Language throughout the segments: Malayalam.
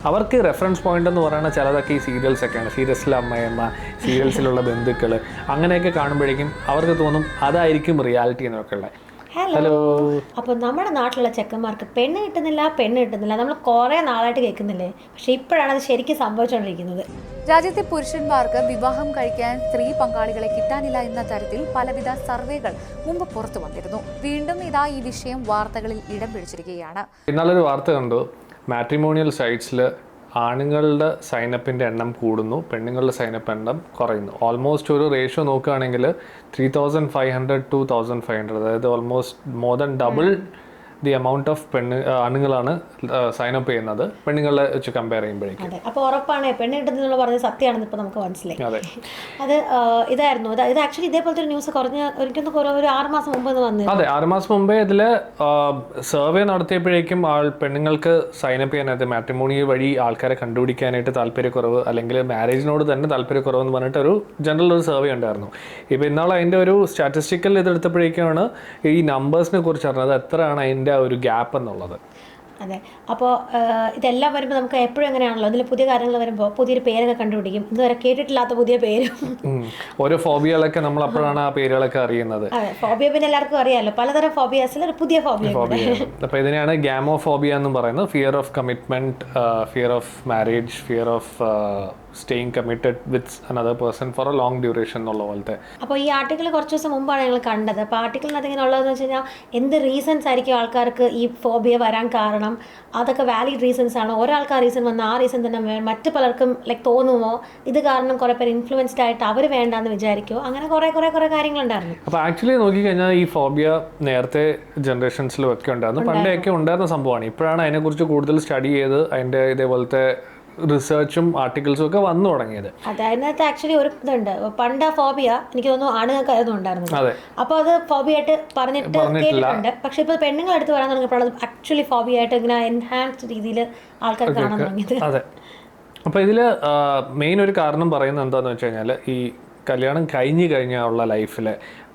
അവർക്ക് റെഫറൻസ് പോയിന്റ് എന്ന് പറയുന്ന ചിലതൊക്കെ ഈ സീരിയൽസ് ഒക്കെയാണ്. സീരിയൽസിലെ അമ്മയമ്മ, സീരിയൽസിലുള്ള ബന്ധുക്കൾ, അങ്ങനെയൊക്കെ കാണുമ്പോഴേക്കും അവർക്ക് തോന്നും അതായിരിക്കും റിയാലിറ്റി എന്നൊക്കെ ഉള്ളത്. ഹലോ. അപ്പോൾ നമ്മുടെ നാട്ടിലുള്ള ചെക്കന്മാർക്ക് പെണ്ണ് കിട്ടുന്നില്ല നമ്മൾ കുറേ നാളായിട്ട് കേൾക്കുന്നില്ലേ? പക്ഷെ ഇപ്പോഴാണ് അത് ശരിക്കും സംഭവിച്ചുകൊണ്ടിരിക്കുന്നത്. രാജ്യത്തെ പുരുഷന്മാർക്ക് വിവാഹം കഴിക്കാൻ സ്ത്രീ പങ്കാളികളെ കിട്ടാനില്ല എന്ന തരത്തിൽ പലവിധ സർവേകൾ മുമ്പ് പുറത്തു വന്നിരുന്നു. വീണ്ടും ഇതാ ഈ വിഷയം വാർത്തകളിൽ ഇടം പിടിച്ചിരിക്കുകയാണ്. ഇന്നാളൊരു വാർത്ത കണ്ടു, മാട്രിമോണിയൽ സൈറ്റ്സിൽ ആണുങ്ങളുടെ സൈനപ്പിൻ്റെ എണ്ണം കൂടുന്നു, പെണ്ണുങ്ങളുടെ സൈനപ്പ് എണ്ണം കുറയുന്നു. ഓൾമോസ്റ്റ് ഒരു റേഷ്യോ നോക്കുകയാണെങ്കിൽ 3500 to 1500, അതായത് almost more than double the amount of ആണുങ്ങളാണ് സൈനപ്പ് ചെയ്യുന്നത് പെണ്ണുങ്ങളെ വെച്ച് കമ്പയർ ചെയ്യുമ്പോഴേക്കും. അതെ, അപ്പോൾ ഉറപ്പാണ് പെണ്ണ് കിട്ടുന്നുള്ള പറഞ്ഞത് സത്യമാണെന്ന് ഇപ്പോൾ നമുക്ക് മനസ്സിലായി. അതെ, അത് ഇതായിരുന്നു. ഇത് ആക്ച്വലി ഇതേപോലത്തെ ഒരു ന്യൂസ് ഒരു 6 മാസം മുമ്പ് വന്നു. അതെ, 6 മാസം മുമ്പേ ഇതിൽ സർവേ നടത്തിയപ്പോഴേക്കും പെണ്ണുങ്ങൾക്ക് സൈനപ്പ് ചെയ്യാനായിട്ട് മാട്രിമോണി വഴി ആൾക്കാരെ കണ്ടുപിടിക്കാനായിട്ട് താല്പര്യക്കുറവ്, അല്ലെങ്കിൽ മാരേജിനോട് തന്നെ താല്പര്യക്കുറവ് എന്ന് പറഞ്ഞിട്ട് ഒരു ജനറൽ ഒരു സർവേ ഉണ്ടായിരുന്നു. ഇപ്പോൾ ഇന്നാൾ അതിൻ്റെ ഒരു സ്റ്റാറ്റിസ്റ്റിക്കൽ ഇതെടുത്തപ്പോഴേക്കാണ് ഈ നമ്പേഴ്സിനെ കുറിച്ച് അറിഞ്ഞത്, എത്രയാണ് അതിൻ്റെ ഒരു ഗ്യാപ്പ് എന്നുള്ളത്. അതെ, അപ്പോൾ ഇതെല്ലാം വരുമ്പോൾ നമുക്ക് എപ്പോഴും എങ്ങനെയാണല്ലോ, അതിൽ പുതിയ കാര്യങ്ങൾ വരുമ്പോൾ പുതിയൊരു പേരൊക്കെ കണ്ടുപിടിക്കും, ഇതുവരെ കേട്ടിട്ടില്ലാത്ത പുതിയ പേരും. ഓരോ ഫോബിയകളൊക്കെ നമ്മൾ അപ്പോഴാണ് ആ പേരുകളൊക്കെ അറിയുന്നത്. അതെ, ഫോബിയ പിന്നെ എല്ലാവർക്കും അറിയാമല്ലോ, പലതരം ഫോബിയാസിൽ ഒരു പുതിയ ഫോബിയ. അപ്പോൾ ഇതിനെയാണ് ഗാമോഫോബിയ എന്നും പറയുന്നത്. Fear of commitment, fear of marriage, fear of staying committed with another person for A long duration എന്നുള്ള പോലത്തെ. അപ്പോൾ ഈ ആർട്ടിക്കിൾ കുറച്ച് ദിവസം മുമ്പാണ് ഞങ്ങൾ കണ്ടത്. അപ്പോൾ ആർട്ടിക്കിളിനകത്ത് ഇങ്ങനെ ഉള്ളതെന്ന് വെച്ച് കഴിഞ്ഞാൽ എന്ത് റീസൺസ് ആയിരിക്കും ആൾക്കാർക്ക് ഈ ഫോബിയ വരാൻ കാരണം, അതൊക്കെ വാലിഡ് റീസൺസ് ആണ്. ഒരാൾക്ക് ആ റീസൺ വന്ന ആ റീസൺ തന്നെ മറ്റു പലർക്കും തോന്നുമോ ഇത് കാരണം കുറേ പേര് ഇൻഫ്ലുവൻസ്ഡ് ആയിട്ട് അവർ വേണ്ടാന്ന് വിചാരിക്കുമോ, അങ്ങനെ കുറേ കാര്യങ്ങളുണ്ടായിരുന്നു. അപ്പോൾ ആക്ച്വലി നോക്കിക്കഴിഞ്ഞാൽ ഈ ഫോബിയ നേരത്തെ ജനറേഷൻസിലും ഒക്കെ ഉണ്ടായിരുന്നു, പണ്ടൊക്കെ ഉണ്ടായിരുന്ന സംഭവമാണ്. ഇപ്പോഴാണ് അതിനെക്കുറിച്ച് കൂടുതൽ സ്റ്റഡി ചെയ്ത് അതിൻ്റെ ഇതേപോലത്തെ റിസർച്ചും ആർട്ടിക്കിൾസും ഒക്കെ വന്നു തുടങ്ങിയത്. അതെ, അതിനകത്ത് ആക്ച്വലി ഒരു ഇതുണ്ട്. പണ്ട് ഫോബിയ എനിക്ക് തോന്നുന്നു ആണുങ്ങൾക്കായിരുന്നു ഉണ്ടായിരുന്നത്. അപ്പോൾ അത് ഫോബിയ ആയിട്ട് പറഞ്ഞിട്ട് കേട്ടിട്ടുണ്ട്. പക്ഷെ ഇപ്പോൾ പെണ്ണുങ്ങൾ എടുത്ത് പറയാൻ തുടങ്ങിയപ്പോഴാണ് ആക്ച്വലി ഫോബിയ ആയിട്ട് ഇങ്ങനെ എൻഹാൻസ്ഡ് രീതിയിൽ ആൾക്കാർ കാണാൻ തുടങ്ങിയത്. അതെ, അപ്പോൾ ഇതിൽ മെയിൻ ഒരു കാരണം പറയുന്നത് എന്താണെന്ന് വെച്ച് കഴിഞ്ഞാൽ, ഈ കല്യാണം കഴിഞ്ഞുള്ള ലൈഫിൽ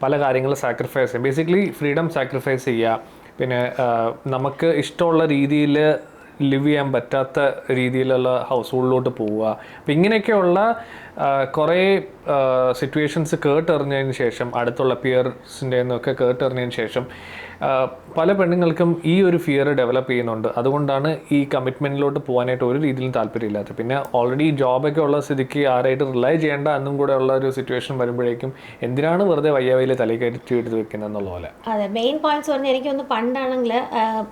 പല കാര്യങ്ങളും സാക്രിഫൈസ് ചെയ്യും. ബേസിക്കലി ഫ്രീഡം സാക്രിഫൈസ് ചെയ്യുക, പിന്നെ നമുക്ക് ഇഷ്ടമുള്ള രീതിയിൽ ലിവ് ചെയ്യാൻ പറ്റാത്ത രീതിയിലുള്ള ഹൗസ് ഹോൾഡിലോട്ട് പോവുക. അപ്പം ഇങ്ങനെയൊക്കെയുള്ള കുറേ സിറ്റുവേഷൻസ് കേട്ടെറിഞ്ഞതിന് ശേഷം, അടുത്തുള്ള പിയർസിൻ്റെ നിന്നൊക്കെ കേട്ടെറിഞ്ഞതിന് ശേഷം പല പെണ്ണുങ്ങൾക്കും ഈ ഒരു ഫിയർ ഡെവലപ്പ് ചെയ്യുന്നുണ്ട്. അതുകൊണ്ടാണ് ഈ കമ്മിറ്റ്മെൻറ്റിലോട്ട് പോകാനായിട്ട് ഒരു രീതിയിലും താല്പര്യമില്ലാത്തത്. പിന്നെ ഓൾറെഡി ജോബൊക്കെ ഉള്ള സ്ഥിതിക്ക് ആരായിട്ട് റിലൈ ചെയ്യേണ്ട എന്നും കൂടെ ഉള്ള ഒരു സിറ്റുവേഷൻ വരുമ്പോഴേക്കും എന്തിനാണ് വെറുതെ വയ്യാവയിൽ തലക്കയറ്റി എടുത്ത് വെക്കുന്നത് എന്നുള്ള പോലെ. അതെ, മെയിൻ പോയിന്റ്സ് പറഞ്ഞാൽ എനിക്കൊന്ന് പണ്ടാണെങ്കിൽ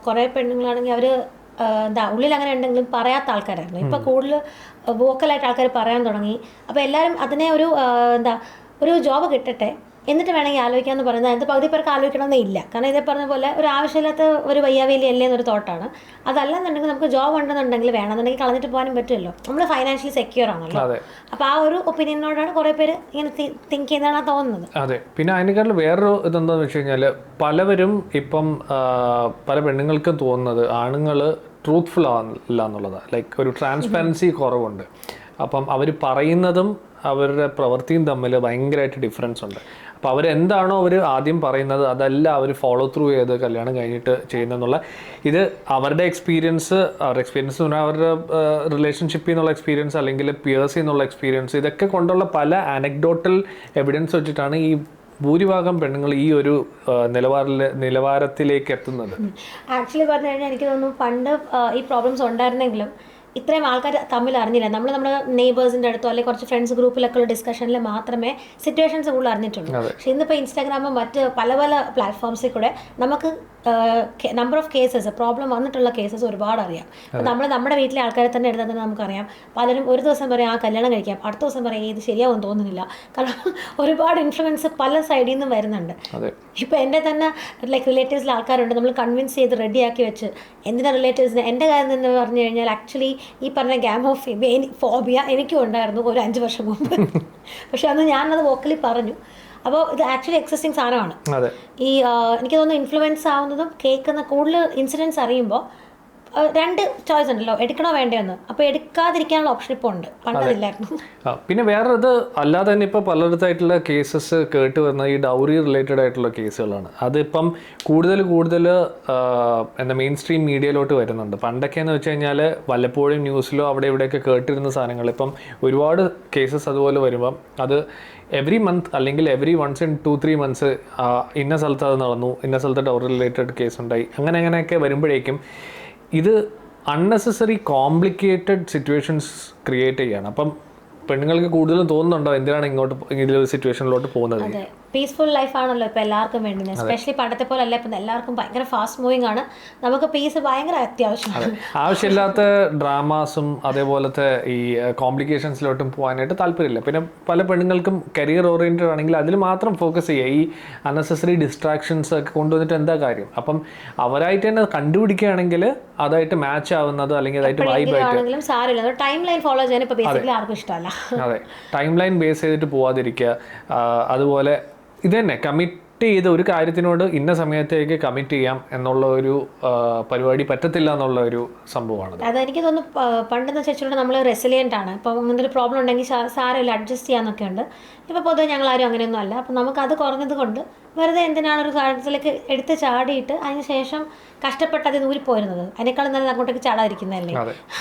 കുറേ പെണ്ണുങ്ങളാണെങ്കിൽ അവർ ഉള്ളിൽ അങ്ങനെ ഉണ്ടെങ്കിലും പറയാത്ത ആൾക്കാരായിരുന്നു. ഇപ്പോൾ കൂടുതൽ വോക്കലായിട്ട് ആൾക്കാർ പറയാൻ തുടങ്ങി. അപ്പോൾ എല്ലാവരും അതിനെ ഒരു ജോബ് കിട്ടട്ടെ എന്നിട്ട് വേണമെങ്കിൽ ആലോചിക്കാമെന്ന് പറയുന്നത്. അതിൻ്റെ പകുതി പേർക്ക് ആലോചിക്കണമെന്നേ ഇല്ല. കാരണം ഇതേ പറഞ്ഞ പോലെ ഒരു ആവശ്യമില്ലാത്ത ഒരു വയ്യാവേലി അല്ലേ എന്നൊരു തോട്ടാണ്. അതല്ലെന്നുണ്ടെങ്കിൽ നമുക്ക് ജോബ് ഉണ്ടെന്നുണ്ടെങ്കിൽ വേണമെന്നുണ്ടെങ്കിൽ കളഞ്ഞിട്ട് പോകാനും പറ്റുമല്ലോ. നമ്മൾ ഫൈനാൻഷ്യലി സെക്യൂർ ആണല്ലോ. അപ്പോൾ ആ ഒരു ഒപ്പീനിയനോടാണ് കുറേ പേര് ഇങ്ങനെ തിങ്ക് ചെയ്യുന്നതാണ് തോന്നുന്നത്. അതെ, പിന്നെ അതിനേക്കാളും വേറൊരു ഇതെന്താണെന്ന് വെച്ച് കഴിഞ്ഞാൽ, പലവരും ഇപ്പം പല പെണ്ണുങ്ങൾക്കും തോന്നുന്നത് ആണുങ്ങൾ ട്രൂത്ത്ഫുൾ ആവില്ല എന്നുള്ളതാണ്. ലൈക്ക് ഒരു ട്രാൻസ്പാരൻസി കുറവുണ്ട്. അപ്പം അവർ പറയുന്നതും അവരുടെ പ്രവൃത്തിയും തമ്മിൽ ഭയങ്കരമായിട്ട് ഡിഫറൻസ് ഉണ്ട്. അപ്പോൾ അവരെന്താണോ അവർ ആദ്യം പറയുന്നത് അതല്ല അവർ ഫോളോ ത്രൂ ചെയ്ത് കല്യാണം കഴിഞ്ഞിട്ട് ചെയ്യുന്നതെന്നുള്ള ഇത് അവരുടെ എക്സ്പീരിയൻസ് എന്ന് പറഞ്ഞാൽ അവരുടെ റിലേഷൻഷിപ്പിൽ നിന്നുള്ള എക്സ്പീരിയൻസ്, അല്ലെങ്കിൽ പിയേഴ്സിൽ നിന്നുള്ള എക്സ്പീരിയൻസ്, ഇതൊക്കെ കൊണ്ടുള്ള പല ആനക്ഡോട്ടൽ എവിഡൻസ് വെച്ചിട്ടാണ് ഈ ഭൂരിഭാഗം പെണ്ണുങ്ങൾ ഈ ഒരു നിലവാരത്തിലേക്ക് എത്തുന്നത്. ആക്ച്വലി പറഞ്ഞു കഴിഞ്ഞാൽ എനിക്ക് തോന്നുന്നു പണ്ട് ഈ പ്രോബ്ലംസ് ഉണ്ടായിരുന്നെങ്കിലും ഇത്രയും ആൾക്കാർ തമ്മിൽ അറിഞ്ഞില്ല. നമ്മുടെ നെയ്ബേഴ്സിൻ്റെ അടുത്തോ അല്ലെങ്കിൽ കുറച്ച് ഫ്രണ്ട്സ് ഗ്രൂപ്പിലൊക്കെ ഉള്ള ഡിസ്കഷനിൽ മാത്രമേ സിറ്റുവേഷൻസ് കൂടുതൽ അറിഞ്ഞിട്ടുള്ളൂ. പക്ഷെ ഇന്നിപ്പോൾ ഇൻസ്റ്റാഗ്രാമും മറ്റ് പല പ്ലാറ്റ്ഫോംസിൽ കൂടെ നമുക്ക് നമ്പർ ഓഫ് കേസസ് പ്രോബ്ലം വന്നിട്ടുള്ള കേസസ് ഒരുപാട് അറിയാം. അപ്പോൾ നമ്മുടെ വീട്ടിലെ ആൾക്കാരെ തന്നെ എടുത്താൽ തന്നെ നമുക്കറിയാം. പലരും ഒരു ദിവസം പറയും ആ കല്യാണം കഴിക്കാം, അടുത്ത ദിവസം പറയും ഇത് ശരിയാവും തോന്നുന്നില്ല. കാരണം ഒരുപാട് ഇൻഫ്ലുവൻസ് പല സൈഡിൽ നിന്നും വരുന്നുണ്ട്. ഇപ്പോൾ എൻ്റെ തന്നെ ലൈക്ക് റിലേറ്റീവ്സിൽ ആൾക്കാരുണ്ട്, നമ്മൾ കൺവിൻസ് ചെയ്ത് റെഡിയാക്കി വെച്ച്. എന്തിനാ റിലേറ്റീവ്സിന് എൻ്റെ കാര്യം എന്ന് പറഞ്ഞു കഴിഞ്ഞാൽ ആക്ച്വലി ഈ പറഞ്ഞ ഫോബിയ എനിക്കും ഉണ്ടായിരുന്നു ഒരു 5 വർഷം മുമ്പ്. പക്ഷെ അന്ന് ഞാനത് വോക്കലി പറഞ്ഞു. അപ്പോൾ ഇത് ആക്ച്വലി എക്സിസ്റ്റിംഗ് സാധനമാണ്. ഈ എനിക്ക് തോന്നുന്നു ഇൻഫ്ലുവൻസ് ആവുന്നതും കേൾക്കുന്ന കൂടുതൽ ഇൻസിഡൻസ് അറിയുമ്പോൾ രണ്ട് ചോയ്സ് ഉണ്ടല്ലോ, എടുക്കണോ വേണ്ടയോന്ന്. അപ്പോൾ എടുക്കാതിരിക്കാനുള്ള ഓപ്ഷൻ ഇപ്പോൾ ഉണ്ട്, പണ്ടതില്ലായിരുന്നു. പിന്നെ വേറൊരു അല്ലാതെ തന്നെ ഇപ്പോൾ പലയിടത്തായിട്ടുള്ള കേസസ് കേട്ട് വരുന്ന ഈ ഡൗറി റിലേറ്റഡ് ആയിട്ടുള്ള കേസുകളാണ്. അതിപ്പം കൂടുതൽ എന്താ മെയിൻ സ്ട്രീം മീഡിയയിലോട്ട് വരുന്നുണ്ട്. പണ്ടൊക്കെയെന്ന് വെച്ച് കഴിഞ്ഞാൽ വല്ലപ്പോഴും ന്യൂസിലോ അവിടെ ഇവിടെയൊക്കെ കേട്ടിരുന്ന സാധനങ്ങൾ ഇപ്പം ഒരുപാട് കേസസ് അതുപോലെ വരുമ്പം അത് എവറി മന്ത് അല്ലെങ്കിൽ എവറി വൺസ് ഇൻ 2-3 months ഇന്ന സ്ഥലത്ത് അത് നടന്നു, ഇന്ന സ്ഥലത്ത് ഡൗറി റിലേറ്റഡ് കേസ് ഉണ്ടായി, അങ്ങനെയൊക്കെ വരുമ്പോഴേക്കും ഇത് അൺനെസസറി കോംപ്ലിക്കേറ്റഡ് സിറ്റുവേഷൻസ് ക്രിയേറ്റ് ചെയ്യാണ്. അപ്പം പെണ്ണുങ്ങൾക്ക് കൂടുതലും തോന്നുന്നുണ്ടോ എന്തിനാണ് ഇങ്ങോട്ട് ഇതിലൊരു സിറ്റുവേഷനിലോട്ട് പോകുന്നത്? അതെ, പീസ്ഫുൾ ലൈഫ് ആണല്ലോ ഇപ്പോൾ എല്ലാവർക്കും വേണ്ടത്. എസ്പെഷ്യലി പണ്ടത്തെ പോലെ അല്ല, ഇപ്പം എല്ലാവർക്കും ഭയങ്കര ഫാസ്റ്റ് മൂവിങ് ആണ്. നമുക്ക് പീസ് ഭയങ്കര അത്യാവശ്യമാണ്. ആവശ്യമില്ലാത്ത ഡ്രാമാസും അതേപോലത്തെ ഈ കോംപ്ലിക്കേഷൻസിലോട്ടും പോകാനായിട്ട് താല്പര്യമില്ല. പിന്നെ പല പെണ്ണുങ്ങൾക്കും കരിയർ ഓറിയൻറ്റഡ് ആണെങ്കിൽ അതിൽ മാത്രം ഫോക്കസ് ചെയ്യുക. ഈ അൺനെസസറി ഡിസ്ട്രാക്ഷൻസ് ഒക്കെ കൊണ്ടുവന്നിട്ട് എന്താ കാര്യം? അപ്പം അവരായിട്ട് തന്നെ കണ്ടുപിടിക്കുകയാണെങ്കിൽ അതായിട്ട് മാച്ച് ആവുന്നത് അല്ലെങ്കിൽ അതായിട്ട് വൈബായിട്ട് സാരമില്ല, ടൈം ലൈൻ ഫോളോ ചെയ്യാൻ ഇപ്പോൾ ബേസിക്കലി ആർക്കും ഇഷ്ടമല്ല. അതെ, ടൈം ലൈൻ ബേസ് ചെയ്തിട്ട് പോവാതിരിക്കുക. അതുപോലെ ഇത് തന്നെ കമ്മിറ്റ് ചെയ്ത് ഒരു കാര്യത്തിനോട് ഇന്ന സമയത്തേക്ക് കമ്മിറ്റ് ചെയ്യാം എന്നുള്ള ഒരു പരിപാടി പറ്റത്തില്ല എന്നുള്ള ഒരു സംഭവമാണ്. അതെനിക്ക് തോന്നുന്നു പണ്ടെന്ന് വെച്ചിട്ടുണ്ടെങ്കിൽ നമ്മൾ റെസിലിയൻ്റ് ആണ്. ഇപ്പോൾ അങ്ങനത്തെ ഒരു പ്രോബ്ലം ഉണ്ടെങ്കിൽ സാരമില്ല, അഡ്ജസ്റ്റ് ചെയ്യാന്നൊക്കെ ഉണ്ട്. ഇപ്പോൾ പൊതുവെ ഞങ്ങളാരും അങ്ങനെയൊന്നും അല്ല. അപ്പം നമുക്കത് കുറഞ്ഞത് കൊണ്ട് വെറുതെ എന്തിനാണ് ഒരു കാര്യത്തിലേക്ക് എടുത്ത് ചാടിയിട്ട് അതിന് ശേഷം കഷ്ടപ്പെട്ട് അത് ഊരിപ്പോയിരുന്നത്, അതിനേക്കാളും നല്ലത് അങ്ങോട്ടേക്ക് ചാടാതിരിക്കുന്നതല്ലേ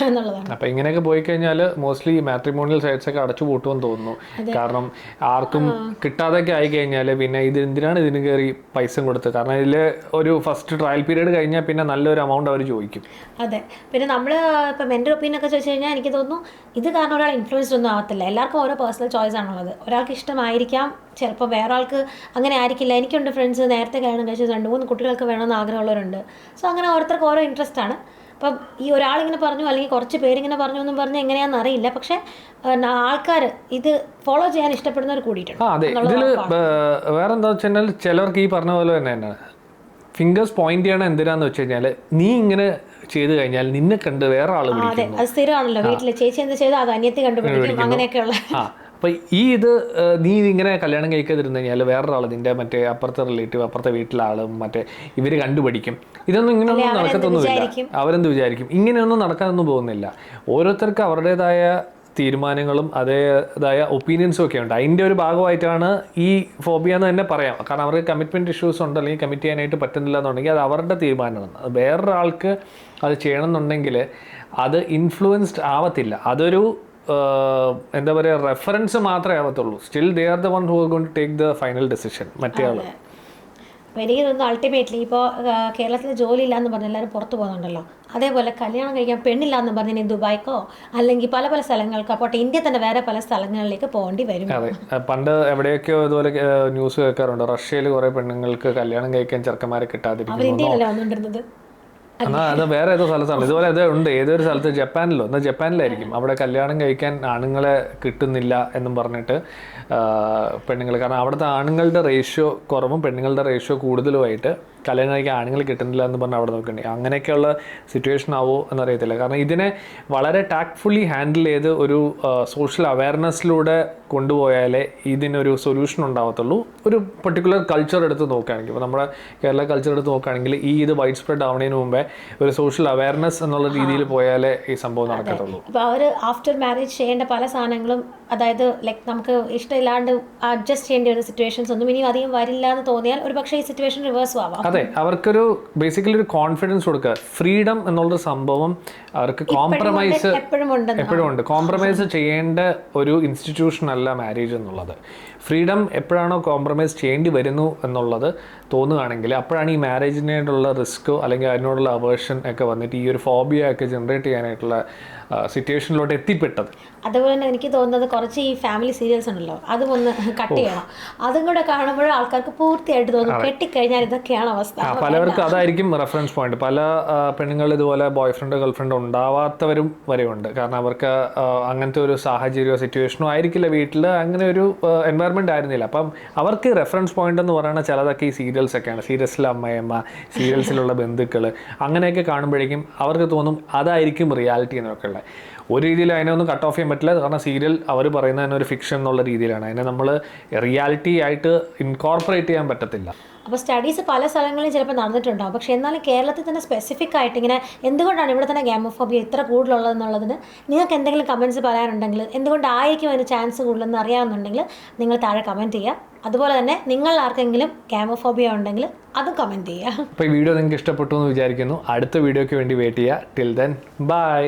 എന്നുള്ളതാണ്. അപ്പം ഇങ്ങനെയൊക്കെ പോയി കഴിഞ്ഞാൽ മോസ്റ്റ്ലി മാട്രിമോണിയൽ സൈറ്റ്സ് ഒക്കെ അടച്ചു പൂട്ടുമെന്ന് തോന്നുന്നു. കാരണം ആർക്കും കിട്ടാതൊക്കെ ആയി കഴിഞ്ഞാൽ പിന്നെ ഇത് എന്തിനാണ് ഇതിന് കയറി പൈസ കൊടുത്ത്? കാരണം ഇതിൽ ഒരു ഫസ്റ്റ് ട്രയൽ പീരീഡ് കഴിഞ്ഞാൽ പിന്നെ നല്ലൊരു എമൗണ്ട് അവർ ചോദിക്കും. അതെ, പിന്നെ നമ്മൾ ഇപ്പം എൻ്റെ ഒപ്പീനിയൻ ഒക്കെ ചോദിച്ചു കഴിഞ്ഞാൽ എനിക്ക് തോന്നുന്നു ഇത് കാരണം ഒരാൾ ഇൻഫ്ലുവൻസ്ഡ് ഒന്നും ആവത്തില്ല. എല്ലാവർക്കും ഓരോ പേഴ്സണൽ ചോയ്സ് ആണുള്ളത്. ഒരാൾക്ക് ഇഷ്ടമായിരിക്കാം, ചിലപ്പോൾ വേറെ ആൾക്ക് അങ്ങനെ ആയിരിക്കില്ല. എനിക്കുണ്ട് ഫ്രണ്ട്സ് നേരത്തെ കല്യാണം കഴിച്ച് 2-3 കുട്ടികൾക്ക് വേണമെന്ന് ആഗ്രഹമുള്ളവരുണ്ട്. സോ അങ്ങനെ ഓരോരുത്തർക്ക് ഓരോ ഇൻട്രസ്റ്റ് ആണ്. അപ്പം ഈ ഒരാളിങ്ങനെ പറഞ്ഞു അല്ലെങ്കിൽ കുറച്ച് പേരിങ്ങനെ പറഞ്ഞു എന്നും പറഞ്ഞ് എങ്ങനെയാണെന്ന് അറിയില്ല. പക്ഷേ ആൾക്കാർ ഇത് ഫോളോ ചെയ്യാൻ ഇഷ്ടപ്പെടുന്നവർ കൂടിയിട്ടുണ്ട്. അതെ, ഇതിൽ വേറെ എന്താ വെച്ച് കഴിഞ്ഞാൽ ചിലർക്ക് ഈ പറഞ്ഞ പോലെ തന്നെ ഫിംഗേഴ്സ് പോയിന്റ് ചെയ്യണം എന്തിനാന്ന് വെച്ച് കഴിഞ്ഞാൽ നീ ഇങ്ങനെ ചെയ്ത് കഴിഞ്ഞാൽ നിന്നെ കണ്ട് വേറെ ആൾ വിളിക്കുന്നു. അത് സ്ഥിരമാണല്ലോ വീട്ടിൽ. ചേച്ചി എന്ത് ചെയ്തോ അത് അനിയത്തി കണ്ടുപിടിക്കും, അങ്ങനെയൊക്കെയുള്ള. അപ്പം നീ ഇങ്ങനെ കല്യാണം കഴിക്കാതിരുന്നു കഴിഞ്ഞാൽ വേറൊരാൾ നിന്റെ മറ്റേ അപ്പുറത്തെ റിലേറ്റീവ് അപ്പുറത്തെ വീട്ടിലെ ആളും മറ്റേ ഇവർ കണ്ടുപിടിക്കും. ഇതൊന്നും ഇങ്ങനെയൊന്നും നടക്കത്തൊന്നുമില്ല. അവരെന്ത് വിചാരിക്കും? ഇങ്ങനെയൊന്നും നടക്കാനൊന്നും പോകുന്നില്ല. ഓരോരുത്തർക്ക് അവരുടേതായ തീരുമാനങ്ങളും അതേതായ ഒപ്പീനിയൻസും ഒക്കെ ഉണ്ട്. അതിൻ്റെ ഒരു ഭാഗമായിട്ടാണ് ഈ ഫോബിയ എന്ന് തന്നെ പറയാം. കാരണം അവർക്ക് കമ്മിറ്റ്മെൻറ്റ് ഇഷ്യൂസ് ഉണ്ട്, അല്ലെങ്കിൽ കമ്മിറ്റ് ചെയ്യാനായിട്ട് പറ്റുന്നില്ല എന്നുണ്ടെങ്കിൽ അത് അവരുടെ തീരുമാനമാണ്. അത് വേറൊരാൾക്ക് അത് ചെയ്യണമെന്നുണ്ടെങ്കിൽ അത് ഇൻഫ്ലുവൻസ്ഡ് ആവത്തില്ല. അതൊരു എന്താ പറയുക, റെഫറൻസ് മാത്രമേ ആവത്തുള്ളൂ. Still they are the one who are going to take the final decision. മറ്റേ ആൾ അപ്പോൾ എനിക്ക് തോന്നുന്നു അൾട്ടിമേറ്റ്ലി ഇപ്പോൾ കേരളത്തിൽ ജോലി ഇല്ലയെന്ന് പറഞ്ഞ് എല്ലാവരും പുറത്ത് പോകുന്നുണ്ടല്ലോ, അതേപോലെ കല്യാണം കഴിക്കാൻ പെണ്ണില്ല എന്ന് പറഞ്ഞ് ഇനി ദുബായ്ക്കോ അല്ലെങ്കിൽ പല സ്ഥലങ്ങൾക്കോ അപ്പോൾ ഇന്ത്യ തന്നെ വേറെ പല സ്ഥലങ്ങളിലേക്ക് പോകേണ്ടി വരും. അതെ, പണ്ട് എവിടെയൊക്കെയോ ഇതുപോലെ ന്യൂസ് കേൾക്കാറുണ്ട്. റഷ്യയിൽ കുറേ പെണ്ണുങ്ങൾക്ക് കല്യാണം കഴിക്കാൻ ചെറുക്കന്മാരെ കിട്ടാതിരിക്കുന്നു. അവർ ഇന്ത്യയിലല്ലേ വന്നുകൊണ്ടിരുന്നത്. എന്നാൽ അത് വേറെ ഏതോ സ്ഥലത്താണ് ഇതുപോലെ. അത് ഉണ്ട് ഏതൊരു സ്ഥലത്ത്, ജപ്പാനിലോ എന്നാൽ ജപ്പാനിലായിരിക്കും. അവിടെ കല്യാണം കഴിക്കാൻ ആണുങ്ങളെ കിട്ടുന്നില്ല എന്നും പറഞ്ഞിട്ട് പെണ്ണുങ്ങൾ, കാരണം അവിടുത്തെ ആണുങ്ങളുടെ റേഷ്യോ കുറവും പെണ്ണുങ്ങളുടെ റേഷ്യോ കൂടുതലുമായിട്ട് കല്യാണം കഴിക്കാൻ ആണുങ്ങൾ കിട്ടുന്നില്ല എന്ന് പറഞ്ഞാൽ അവിടെ നോക്കണ്ടേ. അങ്ങനെയൊക്കെയുള്ള സിറ്റുവേഷൻ ആവോ എന്നറിയത്തില്ല. കാരണം ഇതിനെ വളരെ ടാക്ട്ഫുള്ളി ഹാൻഡിൽ ചെയ്ത് ഒരു സോഷ്യൽ അവയർനെസ്സിലൂടെ കൊണ്ടുപോയാലേ ഇതിനൊരു സൊല്യൂഷൻ ഉണ്ടാവത്തുള്ളൂ. ഒരു പെർട്ടിക്കുലർ കൾച്ചർ എടുത്ത് നോക്കുകയാണെങ്കിൽ, ഇപ്പോൾ നമ്മുടെ കേരള കൾച്ചർ എടുത്ത് നോക്കുകയാണെങ്കിൽ ഇത് വൈഡ് സ്പ്രെഡ് ആവുന്നതിന് മുമ്പേ ഒരു സോഷ്യൽ അവയർനെസ് എന്നുള്ള രീതിയിൽ പോയാലേ ഈ സംഭവം നടക്കത്തുള്ളൂ. ഇപ്പോൾ അവർ ആഫ്റ്റർ മാരേജ് ചെയ്യേണ്ട പല സാധനങ്ങളും, അതായത് ലൈക്ക് നമുക്ക് ഇഷ്ടമില്ലാണ്ട് അഡ്ജസ്റ്റ് ചെയ്യേണ്ട ഒരു സിറ്റുവേഷൻസ് ഒന്നും ഇനി അധികം വരില്ല എന്ന് തോന്നിയാൽ ഒരു പക്ഷേ ഈ സിറ്റുവേഷൻ റിവേഴ്സും ആവാം. അതെ, അവർക്കൊരു ബേസിക്കലി ഒരു കോൺഫിഡൻസ് കൊടുക്കുക. ഫ്രീഡം എന്നുള്ളൊരു സംഭവം അവർക്ക് കോംപ്രമൈസ് എപ്പോഴും ഉണ്ട്. കോംപ്രമൈസ് ചെയ്യേണ്ട ഒരു ഇൻസ്റ്റിറ്റ്യൂഷൻ അല്ല മാരേജ് എന്നുള്ളത്. ഫ്രീഡം എപ്പോഴാണോ കോംപ്രമൈസ് ചെയ്യേണ്ടി വരുന്നു എന്നുള്ളത് തോന്നുകയാണെങ്കിൽ അപ്പോഴാണ് ഈ മാരേജിനായിട്ടുള്ള റിസ്കോ അല്ലെങ്കിൽ അതിനോടുള്ള അവേർഷൻ ഒക്കെ വന്നിട്ട് ഈ ഒരു ഫോബിയ ഒക്കെ ജനറേറ്റ് ചെയ്യാനായിട്ടുള്ള സിറ്റുവേഷനിലോട്ട് എത്തിപ്പെട്ടത്. അതുപോലെ തന്നെ എനിക്ക് തോന്നുന്നത് കുറച്ച് ഈ ഫാമിലി സീരിയൽസ് ഉണ്ടല്ലോ, അതും ഒന്ന് കട്ട് ചെയ്യണം. അതും കൂടെ കാണുമ്പോൾ ആൾക്കാർക്ക് പൂർത്തിയായിട്ട് തോന്നും കെട്ടിക്കഴിഞ്ഞാൽ ഇതൊക്കെയാണ് അവസ്ഥ. പലവർക്കും അതായിരിക്കും റെഫറൻസ് പോയിന്റ്. പല പെണ്ണുങ്ങൾ ഇതുപോലെ ബോയ് ഫ്രണ്ട് ഗേൾ ഫ്രണ്ട് ഉണ്ടാവാത്തവരും വരെയുണ്ട്. കാരണം അവർക്ക് അങ്ങനത്തെ ഒരു സാഹചര്യമോ സിറ്റുവേഷനോ ആയിരിക്കില്ല വീട്ടിൽ, അങ്ങനെ ഒരു എൻവയറമെന്റ് ആയിരുന്നില്ല. അപ്പം അവർക്ക് റെഫറൻസ് പോയിന്റ് എന്ന് പറയുന്നത് ചിലതൊക്കെ ഈ സീരിയൽസ് ഒക്കെയാണ്. സീരിയൽസിലെ അമ്മയമ്മ, സീരിയൽസിലുള്ള ബന്ധുക്കൾ, അങ്ങനെയൊക്കെ കാണുമ്പോഴേക്കും അവർക്ക് തോന്നും അതായിരിക്കും റിയാലിറ്റി എന്നൊക്കെ ഉള്ളത്. ഒരു രീതിയിൽ അതിനെ ഒന്നും കട്ട് ഓഫ് ചെയ്യാൻ പറ്റില്ല. കാരണം സീരിയൽ അവർ പറയുന്നത് തന്നെ ഒരു ഫിക്ഷൻ എന്നുള്ള രീതിയിലാണ്. അതിനെ നമ്മൾ റിയാലിറ്റി ആയിട്ട് ഇൻകോർപ്പറേറ്റ് ചെയ്യാൻ പറ്റത്തില്ല. അപ്പോൾ സ്റ്റഡീസ് പല സ്ഥലങ്ങളിലും ചിലപ്പോൾ നടന്നിട്ടുണ്ടാവും. പക്ഷേ എന്നാലും കേരളത്തിൽ തന്നെ സ്പെസിഫിക് ആയിട്ട് ഇങ്ങനെ എന്തുകൊണ്ടാണ് ഇവിടെ തന്നെ ഗാമോഫോബിയ ഇത്ര കൂടുതലുള്ളതെന്നുള്ളതിന് നിങ്ങൾക്ക് എന്തെങ്കിലും കമൻറ്റ്സ് പറയാനുണ്ടെങ്കിൽ, എന്തുകൊണ്ടായിരിക്കും അതിന് ചാൻസ് കൂടുതലെന്ന് അറിയാമെന്നുണ്ടെങ്കിൽ നിങ്ങൾ താഴെ കമൻറ്റ് ചെയ്യുക. അതുപോലെ തന്നെ നിങ്ങൾ ആർക്കെങ്കിലും ഗാമോഫോബിയ ഉണ്ടെങ്കിൽ അതും കമൻറ്റ് ചെയ്യുക. അപ്പോൾ ഈ വീഡിയോ നിങ്ങൾക്ക് ഇഷ്ടപ്പെട്ടു എന്ന് വിചാരിക്കുന്നു. അടുത്ത വീഡിയോയ്ക്ക് വേണ്ടി വെയിറ്റ് ചെയ്യുക. Till then bye.